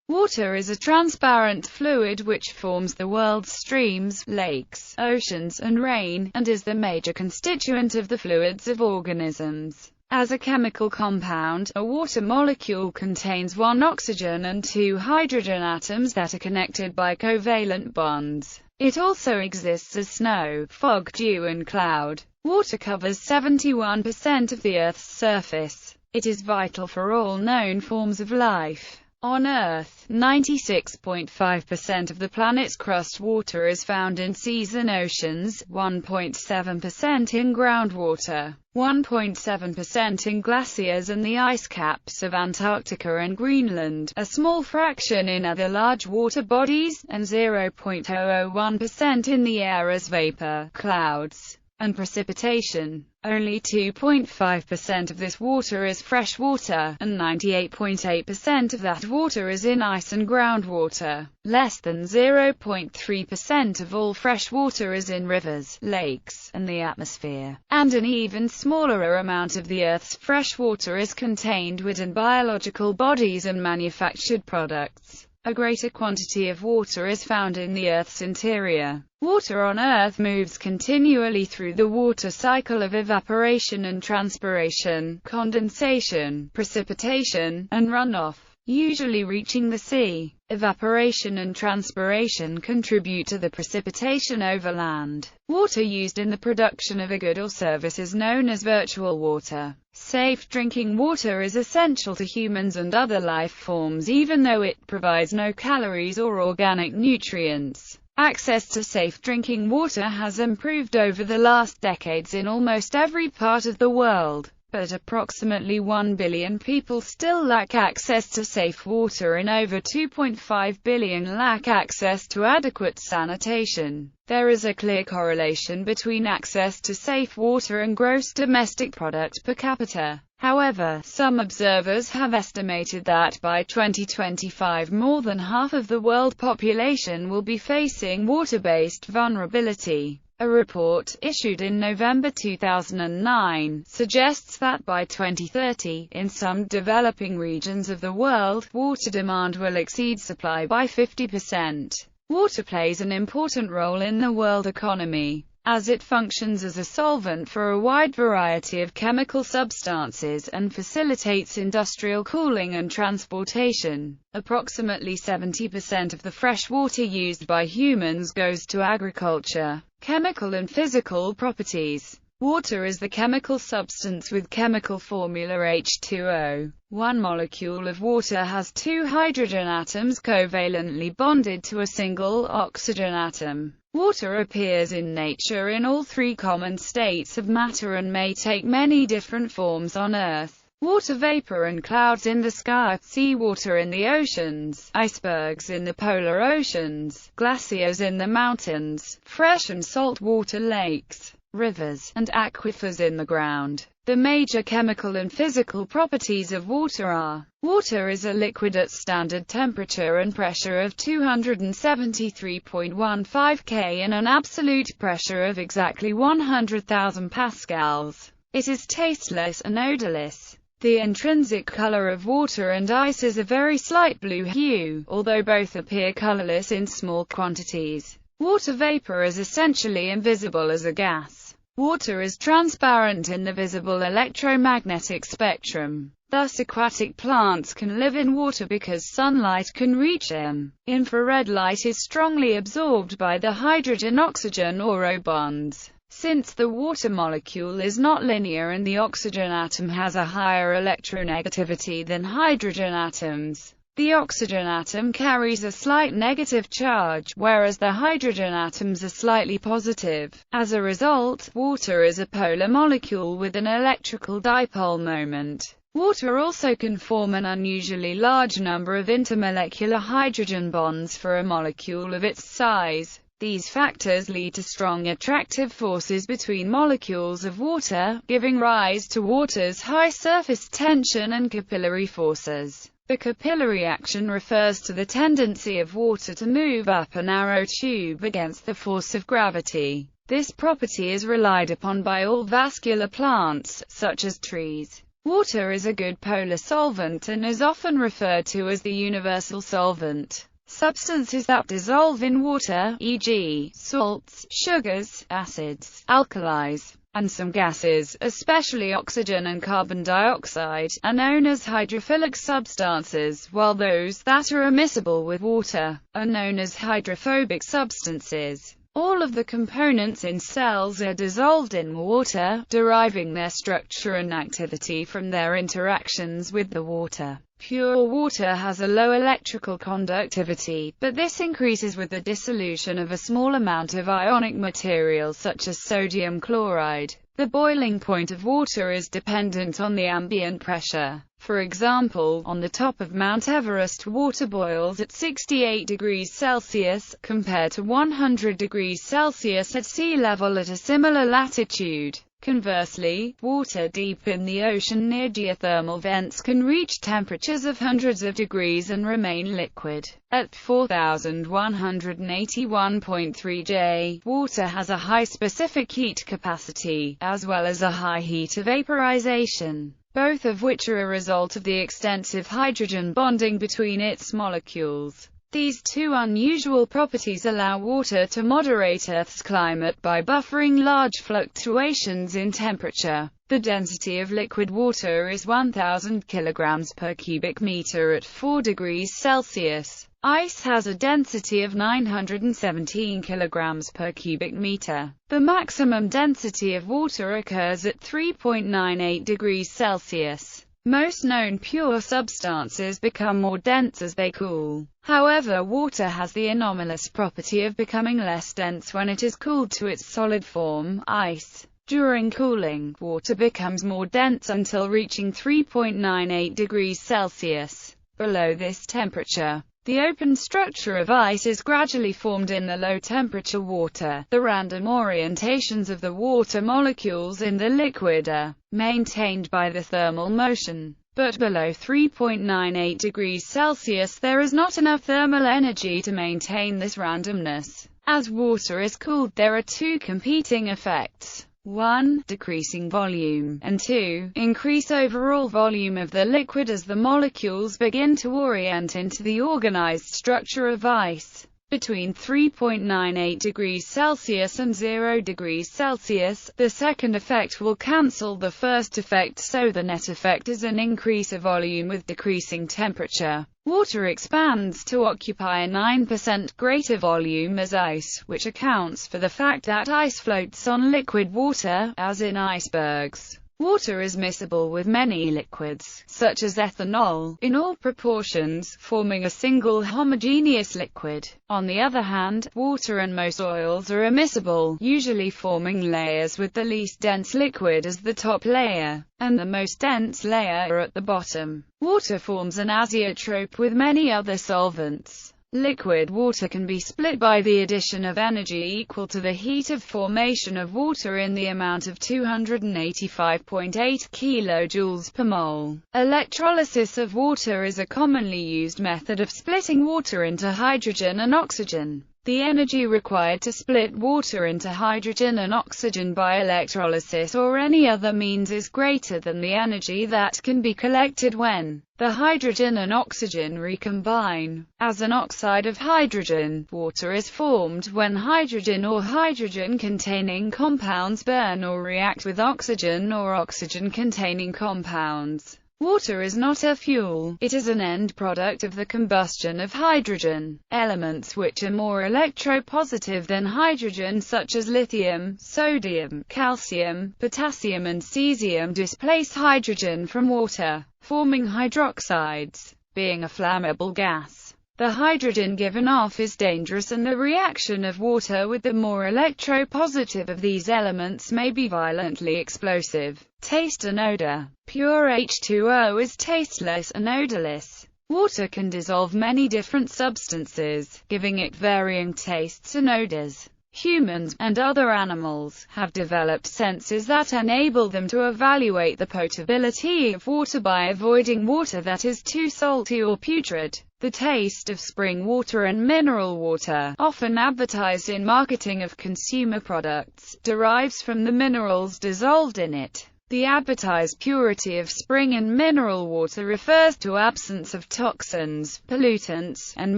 Water is a transparent fluid which forms the world's streams, lakes, oceans, and rain, and is the major constituent of the fluids of organisms. As a chemical compound, a water molecule contains one oxygen and two hydrogen atoms that are connected by covalent bonds. It also exists as snow, fog, dew, and cloud. Water covers 71% of the Earth's surface. It is vital for all known forms of life. On Earth, 96.5% of the planet's crust water is found in seas and oceans, 1.7% in groundwater, 1.7% in glaciers and the ice caps of Antarctica and Greenland, a small fraction in other large water bodies, and 0.001% in the air as vapor, clouds, and precipitation. Only 2.5% of this water is fresh water, and 98.8% of that water is in ice and groundwater. Less than 0.3% of all fresh water is in rivers, lakes, and the atmosphere. And an even smaller amount of the Earth's fresh water is contained within biological bodies and manufactured products. A greater quantity of water is found in the Earth's interior. Water on Earth moves continually through the water cycle of evaporation and transpiration, condensation, precipitation, and runoff, usually reaching the sea. Evaporation and transpiration contribute to the precipitation over land. Water used in the production of a good or service is known as virtual water. Safe drinking water is essential to humans and other life forms even though it provides no calories or organic nutrients. Access to safe drinking water has improved over the last decades in almost every part of the world. But approximately 1 billion people still lack access to safe water and over 2.5 billion lack access to adequate sanitation. There is a clear correlation between access to safe water and gross domestic product per capita. However, some observers have estimated that by 2025 more than half of the world population will be facing water-based vulnerability. A report, issued in November 2009, suggests that by 2030, in some developing regions of the world, water demand will exceed supply by 50%. Water plays an important role in the world economy, as it functions as a solvent for a wide variety of chemical substances and facilitates industrial cooling and transportation. Approximately 70% of the fresh water used by humans goes to agriculture. Chemical and physical properties. Water is the chemical substance with chemical formula H2O. One molecule of water has two hydrogen atoms covalently bonded to a single oxygen atom. Water appears in nature in all three common states of matter and may take many different forms on Earth. Water vapor and clouds in the sky, seawater in the oceans, icebergs in the polar oceans, glaciers in the mountains, fresh and saltwater lakes, rivers, and aquifers in the ground. The major chemical and physical properties of water are: water is a liquid at standard temperature and pressure of 273.15 K and an absolute pressure of exactly 100,000 pascals. It is tasteless and odorless. The intrinsic color of water and ice is a very slight blue hue, although both appear colorless in small quantities. Water vapor is essentially invisible as a gas. Water is transparent in the visible electromagnetic spectrum. Thus aquatic plants can live in water because sunlight can reach them. Infrared light is strongly absorbed by the hydrogen-oxygen or O bonds. Since the water molecule is not linear and the oxygen atom has a higher electronegativity than hydrogen atoms, the oxygen atom carries a slight negative charge, whereas the hydrogen atoms are slightly positive. As a result, water is a polar molecule with an electrical dipole moment. Water also can form an unusually large number of intermolecular hydrogen bonds for a molecule of its size. These factors lead to strong attractive forces between molecules of water, giving rise to water's high surface tension and capillary forces. The capillary action refers to the tendency of water to move up a narrow tube against the force of gravity. This property is relied upon by all vascular plants, such as trees. Water is a good polar solvent and is often referred to as the universal solvent. Substances that dissolve in water, e.g., salts, sugars, acids, alkalis, and some gases, especially oxygen and carbon dioxide, are known as hydrophilic substances, while those that are immiscible with water are known as hydrophobic substances. All of the components in cells are dissolved in water, deriving their structure and activity from their interactions with the water. Pure water has a low electrical conductivity, but this increases with the dissolution of a small amount of ionic material such as sodium chloride. The boiling point of water is dependent on the ambient pressure. For example, on the top of Mount Everest water boils at 68 degrees Celsius, compared to 100 degrees Celsius at sea level at a similar latitude. Conversely, water deep in the ocean near geothermal vents can reach temperatures of hundreds of degrees and remain liquid. At 4181.3 J, water has a high specific heat capacity, as well as a high heat of vaporization, both of which are a result of the extensive hydrogen bonding between its molecules. These two unusual properties allow water to moderate Earth's climate by buffering large fluctuations in temperature. The density of liquid water is 1,000 kilograms per cubic meter at 4 degrees Celsius. Ice has a density of 917 kilograms per cubic meter. The maximum density of water occurs at 3.98 degrees Celsius. Most known pure substances become more dense as they cool. However, water has the anomalous property of becoming less dense when it is cooled to its solid form, ice. During cooling, water becomes more dense until reaching 3.98 degrees Celsius. Below this temperature, the open structure of ice is gradually formed in the low-temperature water. The random orientations of the water molecules in the liquid are maintained by the thermal motion. But below 3.98 degrees Celsius there is not enough thermal energy to maintain this randomness. As water is cooled, there are two competing effects. 1. Decreasing volume, and 2. Increase overall volume of the liquid as the molecules begin to orient into the organized structure of ice. Between 3.98 degrees Celsius and 0 degrees Celsius, the second effect will cancel the first effect, so the net effect is an increase of volume with decreasing temperature. Water expands to occupy a 9% greater volume as ice, which accounts for the fact that ice floats on liquid water, as in icebergs. Water is miscible with many liquids, such as ethanol, in all proportions, forming a single homogeneous liquid. On the other hand, water and most oils are immiscible, usually forming layers with the least dense liquid as the top layer, and the most dense layer at the bottom. Water forms an azeotrope with many other solvents. Liquid water can be split by the addition of energy equal to the heat of formation of water in the amount of 285.8 kilojoules per mole. Electrolysis of water is a commonly used method of splitting water into hydrogen and oxygen. The energy required to split water into hydrogen and oxygen by electrolysis or any other means is greater than the energy that can be collected when the hydrogen and oxygen recombine. As an oxide of hydrogen, water is formed when hydrogen or hydrogen-containing compounds burn or react with oxygen or oxygen-containing compounds. Water is not a fuel, it is an end product of the combustion of hydrogen. Elements which are more electropositive than hydrogen such as lithium, sodium, calcium, potassium and cesium displace hydrogen from water, forming hydroxides. Being a flammable gas, the hydrogen given off is dangerous and the reaction of water with the more electropositive of these elements may be violently explosive. Taste and odor. Pure H2O is tasteless and odorless. Water can dissolve many different substances, giving it varying tastes and odors. Humans, and other animals, have developed senses that enable them to evaluate the potability of water by avoiding water that is too salty or putrid. The taste of spring water and mineral water, often advertised in marketing of consumer products, derives from the minerals dissolved in it. The advertised purity of spring and mineral water refers to absence of toxins, pollutants, and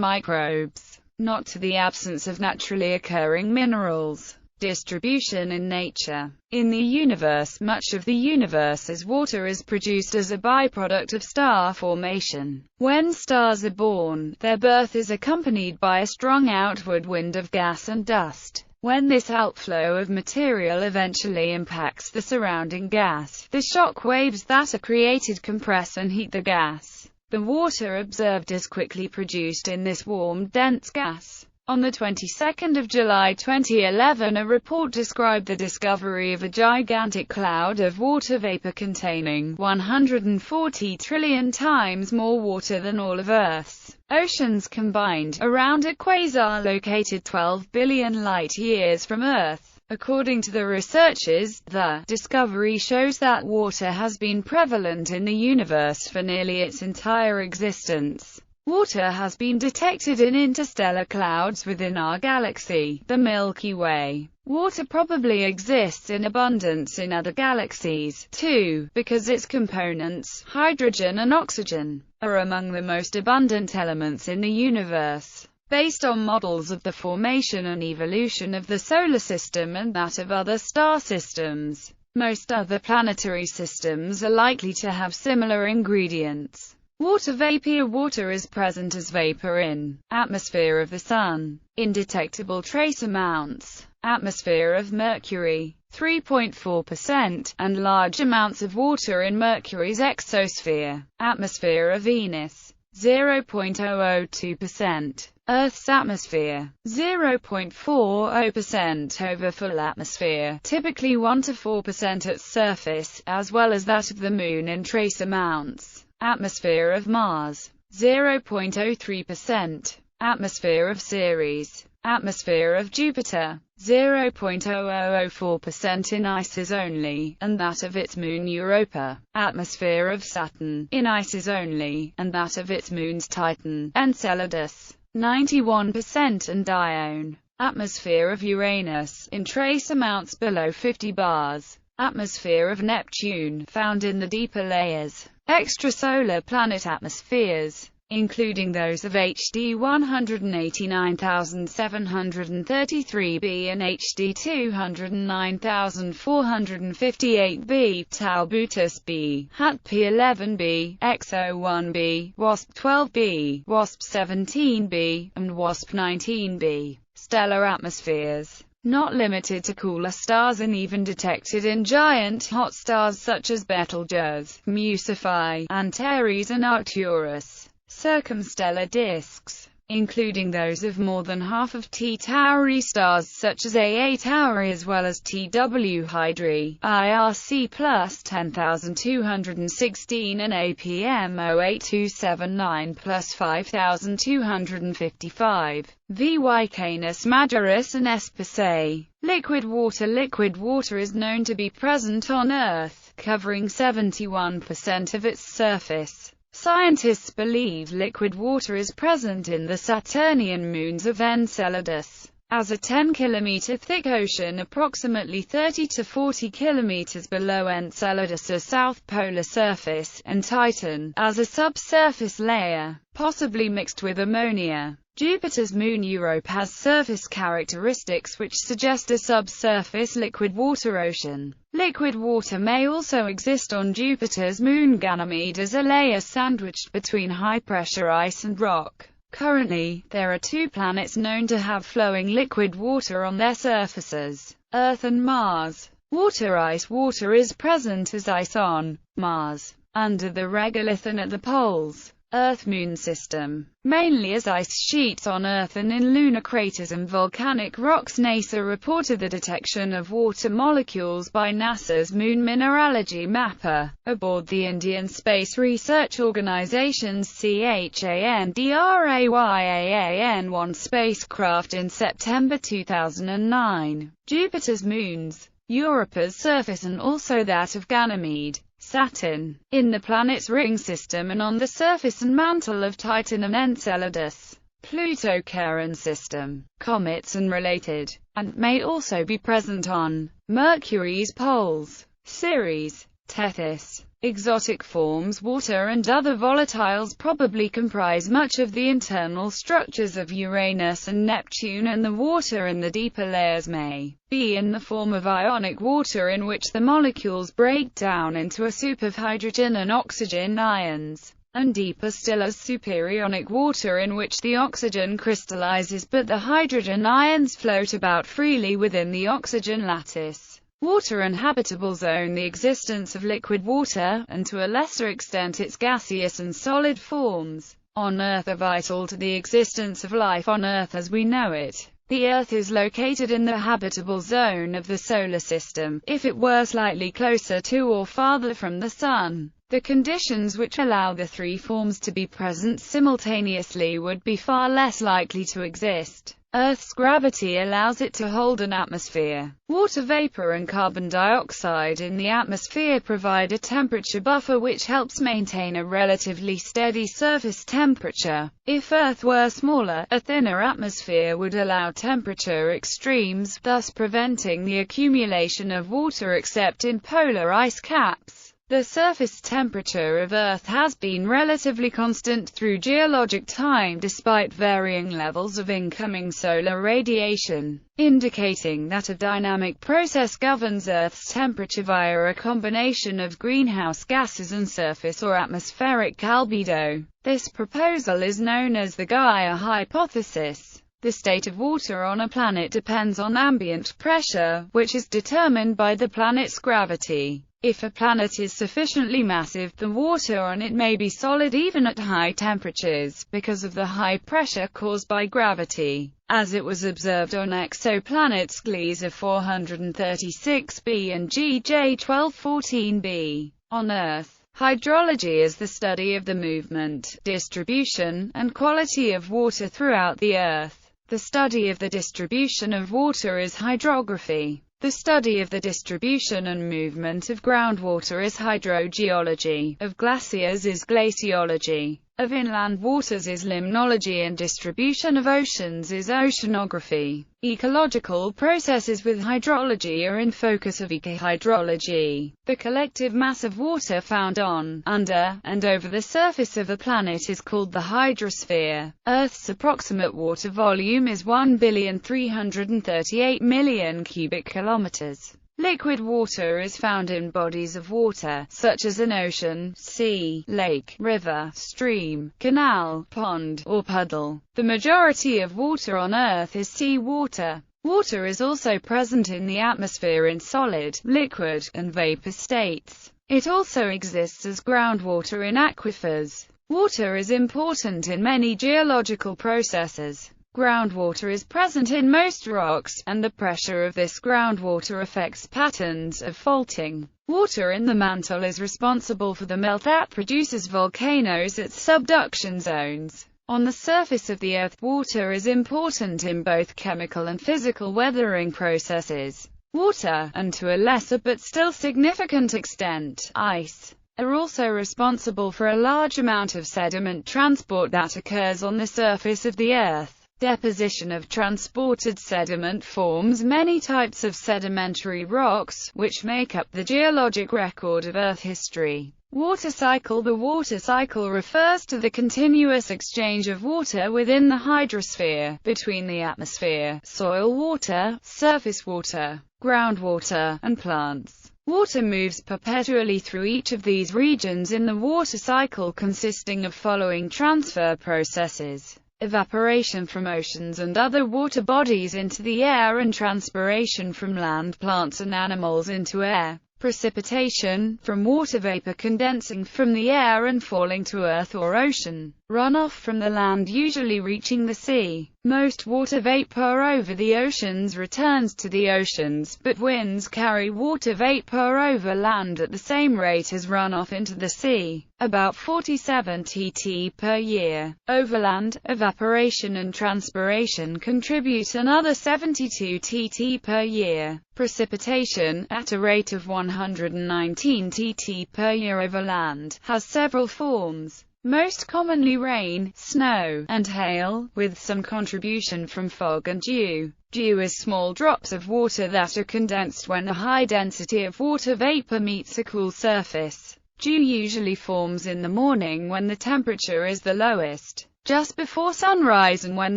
microbes, not to the absence of naturally occurring minerals. Distribution in nature. In the universe, much of the universe's water is produced as a byproduct of star formation. When stars are born, their birth is accompanied by a strong outward wind of gas and dust. When this outflow of material eventually impacts the surrounding gas, the shock waves that are created compress and heat the gas. The water observed is quickly produced in this warm, dense gas. On the 22nd of July 2011, a report described the discovery of a gigantic cloud of water vapor containing 140 trillion times more water than all of Earth's oceans combined, around a quasar located 12 billion light-years from Earth. According to the researchers, the discovery shows that water has been prevalent in the universe for nearly its entire existence. Water has been detected in interstellar clouds within our galaxy, the Milky Way. Water probably exists in abundance in other galaxies, too, because its components, hydrogen and oxygen, are among the most abundant elements in the universe. Based on models of the formation and evolution of the solar system and that of other star systems, most other planetary systems are likely to have similar ingredients. Water vapor. Water is present as vapor in atmosphere of the Sun, in detectable trace amounts, atmosphere of Mercury, 3.4%, and large amounts of water in Mercury's exosphere, atmosphere of Venus, 0.002%, Earth's atmosphere, 0.40%, over full atmosphere, typically 1 to 4% at surface, as well as that of the Moon in trace amounts. Atmosphere of Mars, 0.03%, atmosphere of Ceres, atmosphere of Jupiter, 0.0004% in ices only, and that of its moon Europa, atmosphere of Saturn, in ices only, and that of its moons Titan, Enceladus, 91%, and Dione, atmosphere of Uranus, in trace amounts below 50 bars, atmosphere of Neptune, found in the deeper layers. Extrasolar planet atmospheres, including those of HD 189,733b and HD 209,458b, Tau Boötis b, HAT P11b, XO1b, WASP 12b, WASP 17b, and WASP 19b. Stellar atmospheres. Not limited to cooler stars and even detected in giant hot stars such as Betelgeuse, Musify, Antares and Arcturus. Circumstellar disks, including those of more than half of T Tauri stars such as AA Tauri as well as TW Hydri, IRC plus 10,216 and APM 08279 plus 5,255. VY Canis Majoris and S Persei. Liquid water. Liquid water is known to be present on Earth, covering 71% of its surface. Scientists believe liquid water is present in the Saturnian moons of Enceladus, as a 10-kilometer thick ocean approximately 30 to 40 kilometers below Enceladus's south polar surface, and Titan, as a subsurface layer, possibly mixed with ammonia. Jupiter's moon Europa has surface characteristics which suggest a subsurface liquid water ocean. Liquid water may also exist on Jupiter's moon Ganymede as a layer sandwiched between high-pressure ice and rock. Currently, there are two planets known to have flowing liquid water on their surfaces, Earth and Mars. Ice water is present as ice on Mars, under the regolith and at the poles. Earth-Moon system, mainly as ice sheets on Earth and in lunar craters and volcanic rocks. NASA reported the detection of water molecules by NASA's Moon Mineralogy Mapper, aboard the Indian Space Research Organization's Chandrayaan-1 spacecraft in September 2009. Jupiter's moons, Europa's surface and also that of Ganymede, Saturn, in the planet's ring system and on the surface and mantle of Titan and Enceladus, Pluto Charon system, comets and related, and may also be present on Mercury's poles. Ceres, Tethys. Exotic forms, water and other volatiles probably comprise much of the internal structures of Uranus and Neptune, and the water in the deeper layers may be in the form of ionic water, in which the molecules break down into a soup of hydrogen and oxygen ions, and deeper still as superionic water, in which the oxygen crystallizes but the hydrogen ions float about freely within the oxygen lattice. Water and habitable zone. The existence of liquid water, and to a lesser extent its gaseous and solid forms, on Earth are vital to the existence of life on Earth as we know it. The Earth is located in the habitable zone of the solar system. If it were slightly closer to or farther from the Sun, the conditions which allow the three forms to be present simultaneously would be far less likely to exist. Earth's gravity allows it to hold an atmosphere. Water vapor and carbon dioxide in the atmosphere provide a temperature buffer which helps maintain a relatively steady surface temperature. If Earth were smaller, a thinner atmosphere would allow temperature extremes, thus preventing the accumulation of water except in polar ice caps. The surface temperature of Earth has been relatively constant through geologic time despite varying levels of incoming solar radiation, indicating that a dynamic process governs Earth's temperature via a combination of greenhouse gases and surface or atmospheric albedo. This proposal is known as the Gaia hypothesis. The state of water on a planet depends on ambient pressure, which is determined by the planet's gravity. If a planet is sufficiently massive, the water on it may be solid even at high temperatures, because of the high pressure caused by gravity, as it was observed on exoplanets Gliese 436b and GJ 1214b. On Earth, hydrology is the study of the movement, distribution, and quality of water throughout the Earth. The study of the distribution of water is hydrography. The study of the distribution and movement of groundwater is hydrogeology, of glaciers is glaciology, of inland waters is limnology, and distribution of oceans is oceanography. Ecological processes with hydrology are in focus of ecohydrology. The collective mass of water found on, under, and over the surface of a planet is called the hydrosphere. Earth's approximate water volume is 1,338,000,000 cubic kilometers. Liquid water is found in bodies of water, such as an ocean, sea, lake, river, stream, canal, pond, or puddle. The majority of water on Earth is seawater. Water is also present in the atmosphere in solid, liquid, and vapor states. It also exists as groundwater in aquifers. Water is important in many geological processes. Groundwater is present in most rocks, and the pressure of this groundwater affects patterns of faulting. Water in the mantle is responsible for the melt that produces volcanoes at subduction zones. On the surface of the Earth, water is important in both chemical and physical weathering processes. Water, and to a lesser but still significant extent, ice, are also responsible for a large amount of sediment transport that occurs on the surface of the Earth. Deposition of transported sediment forms many types of sedimentary rocks, which make up the geologic record of Earth history. Water cycle. The water cycle refers to the continuous exchange of water within the hydrosphere, between the atmosphere, soil water, surface water, groundwater, and plants. Water moves perpetually through each of these regions in the water cycle, consisting of following transfer processes: evaporation from oceans and other water bodies into the air, and transpiration from land plants and animals into air. Precipitation, from water vapor condensing from the air and falling to earth or ocean. Runoff, from the land usually reaching the sea. Most water vapor over the oceans returns to the oceans, but winds carry water vapor over land at the same rate as runoff into the sea, about 47 tt per year. Overland, evaporation and transpiration contribute another 72 tt per year. Precipitation, at a rate of 119 tt per year over land, has several forms. most commonly rain, snow, and hail, with some contribution from fog and dew. Dew is small drops of water that are condensed when a high density of water vapor meets a cool surface. Dew usually forms in the morning when the temperature is the lowest, just before sunrise, and when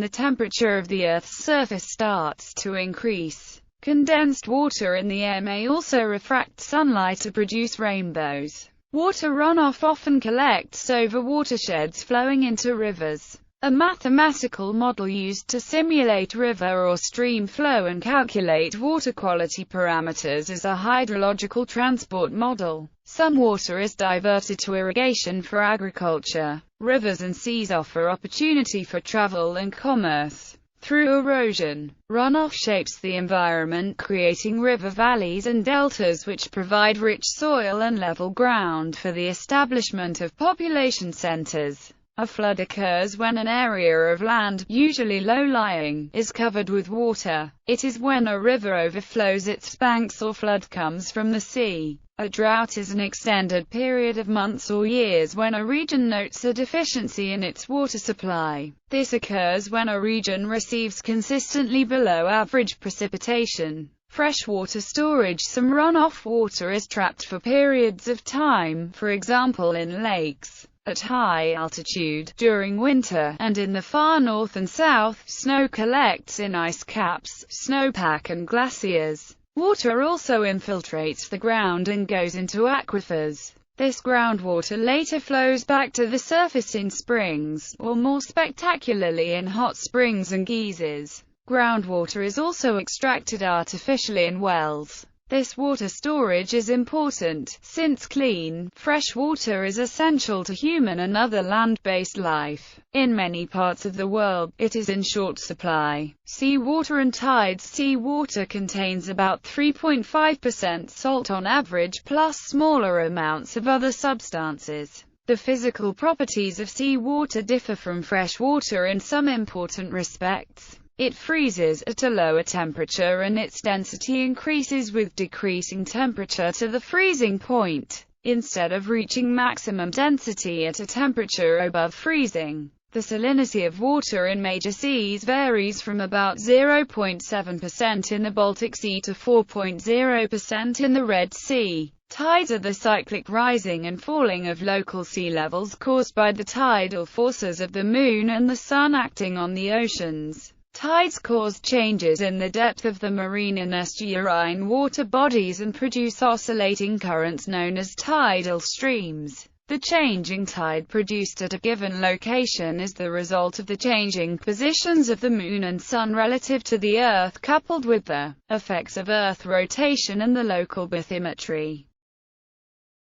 the temperature of the Earth's surface starts to increase. Condensed water in the air may also refract sunlight to produce rainbows. Water runoff often collects over watersheds flowing into rivers. A mathematical model used to simulate river or stream flow and calculate water quality parameters is a hydrological transport model. Some water is diverted to irrigation for agriculture. Rivers and seas offer opportunity for travel and commerce. Through erosion, runoff shapes the environment, creating river valleys and deltas which provide rich soil and level ground for the establishment of population centers. A flood occurs when an area of land, usually low-lying, is covered with water. It is when a river overflows its banks or flood comes from the sea. A drought is an extended period of months or years when a region notes a deficiency in its water supply. This occurs when a region receives consistently below average precipitation. Freshwater storage. Some runoff water is trapped for periods of time, for example in lakes. At high altitude, during winter, and in the far north and south, snow collects in ice caps, snowpack and glaciers. Water also infiltrates the ground and goes into aquifers. This groundwater later flows back to the surface in springs, or more spectacularly in hot springs and geysers. Groundwater is also extracted artificially in wells. This water storage is important, since clean, fresh water is essential to human and other land-based life. In many parts of the world, it is in short supply. Seawater and tides. Seawater contains about 3.5% salt on average, plus smaller amounts of other substances. The physical properties of seawater differ from fresh water in some important respects. It freezes at a lower temperature and its density increases with decreasing temperature to the freezing point, instead of reaching maximum density at a temperature above freezing. The salinity of water in major seas varies from about 0.7% in the Baltic Sea to 4.0% in the Red Sea. Tides are the cyclic rising and falling of local sea levels caused by the tidal forces of the moon and the sun acting on the oceans. Tides cause changes in the depth of the marine and estuarine water bodies and produce oscillating currents known as tidal streams. The changing tide produced at a given location is the result of the changing positions of the moon and sun relative to the Earth, coupled with the effects of Earth rotation and the local bathymetry.